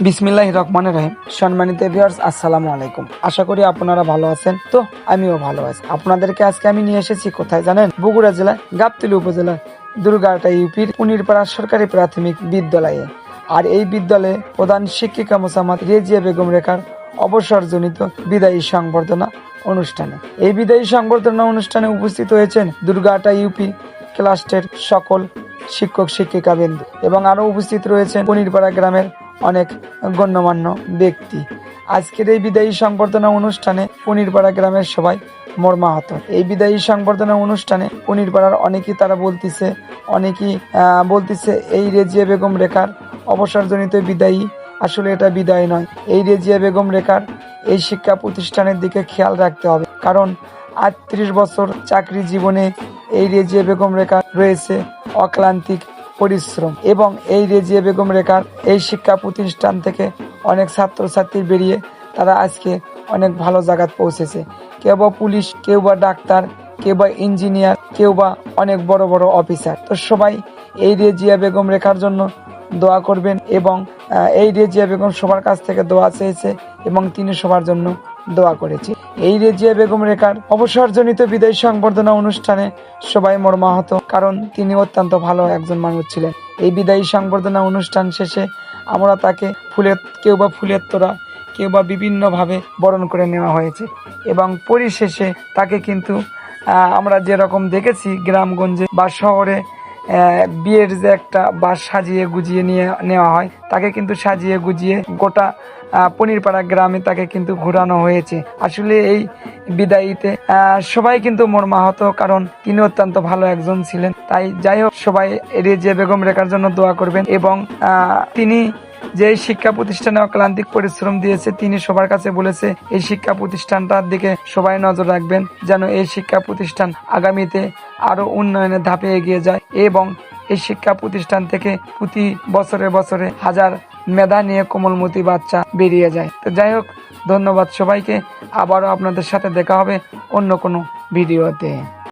বিসমিল্লাহির রহমানির রহিম। সম্মানিত ভিউয়ার্স, আসসালামু আলাইকুম। আশা করি আপনারা ভালো আছেন। তো আমিও ভালো আছি। আপনাদেরকে আজকে আমি নিয়ে এসেছি কোথায় জানেন? বগুড়া জেলায় গাবতলী উপজেলার দুর্গাটা ইউপির পুনিরপাড়া সরকারি প্রাথমিক বিদ্যালয়ে। আর এই বিদ্যালয়ে প্রধান শিক্ষিকা মোসাম্মদ রেজিয়া বেগম রেখার অবসরজনিত বিদায়ী সংবর্ধনা অনুষ্ঠানে। এই বিদায়ী সংবর্ধনা অনুষ্ঠানে উপস্থিত হয়েছেন দুর্গাটা ইউপি ক্লাস্টের সকল শিক্ষক শিক্ষিকাবৃন্দ এবং আরো উপস্থিত রয়েছেন পুনিরপাড়া গ্রামের অনেক গণ্যমান্য ব্যক্তি। আজকের এই বিদায়ী সংবর্ধনা অনুষ্ঠানে পুনিরপাড়া গ্রামের সবাই মর্মাহত। এই বিদায়ী সংবর্ধনা অনুষ্ঠানে পুনিরপাড়ার অনেকেই তারা বলতেছে এই রেজিয়া বেগম রেখার অবসরজনিত বিদায়ী আসলে এটা বিদায় নয়। এই রেজিয়া বেগম রেখার এই শিক্ষা প্রতিষ্ঠানের দিকে খেয়াল রাখতে হবে, কারণ ৩৮ বছর চাকরি জীবনে এই রেজিয়া বেগম রেখার রয়েছে অক্লান্তিক পরিশ্রম এবং এই রেজিয়া বেগম রেখার এই শিক্ষা প্রতিষ্ঠান থেকে অনেক ছাত্রছাত্রী বেরিয়ে তারা আজকে অনেক ভালো জায়গায় পৌঁছেছে। কেউ বা পুলিশ, কেউ বা ডাক্তার, কেউ বা ইঞ্জিনিয়ার, কেউ বা অনেক বড় বড় অফিসার। তো সবাই এই রেজিয়া বেগম রেখার জন্য দোয়া করবেন এবং এই রেজিয়া বেগম সবার কাছ থেকে দোয়া চেয়েছে এবং তিনি সবার জন্য দোয়া করেছে। এই রেজিয়া বেগম রেখার অবসরজনিত বিদায় সংবর্ধনা অনুষ্ঠানে সবাই মর্মাহত, কারণ তিনি অত্যন্ত ভালো একজন মানুষ ছিলেন। এই বিদায়ী সংবর্ধনা অনুষ্ঠান শেষে আমরা তাকে কেউ বা ফুলের তোড়া, কেউ বা বিভিন্নভাবে বরণ করে নেওয়া হয়েছে এবং পরিশেষে তাকে কিন্তু আমরা যেরকম দেখেছি গ্রামগঞ্জে বা শহরে বিয়ের যে একটা বাস সাজিয়ে গুজিয়ে নিয়ে নেওয়া হয়, তাকে কিন্তু সাজিয়ে গুজিয়ে গোটা পুনিরপাড়া গ্রামে তাকে কিন্তু ঘোরানো হয়েছে। আসলে এই বিদায়ীতে সবাই কিন্তু মর্মাহত, কারণ তিনি অত্যন্ত ভালো একজন ছিলেন। তাই যাই হোক, সবাই রেজিয়া বেগম রেখার জন্য দোয়া করবেন এবং তিনি যে শিক্ষা প্রতিষ্ঠানে অক্লান্তিক পরিশ্রম দিয়েছে, তিনি সবার কাছে বলেছে এই শিক্ষা প্রতিষ্ঠানটার দিকে সবাই নজর রাখবেন, যেন এই শিক্ষা প্রতিষ্ঠান আগামীতে আরো উন্নয়নের ধাপে এগিয়ে যায় এবং এই শিক্ষা প্রতিষ্ঠান থেকে প্রতি বছরে বছরে হাজার মেধা নিয়ে কোমলমতি বাচ্চা বেরিয়ে যায়। তো যাই হোক, ধন্যবাদ সবাইকে। আবারও আপনাদের সাথে দেখা হবে অন্য কোনো ভিডিওতে।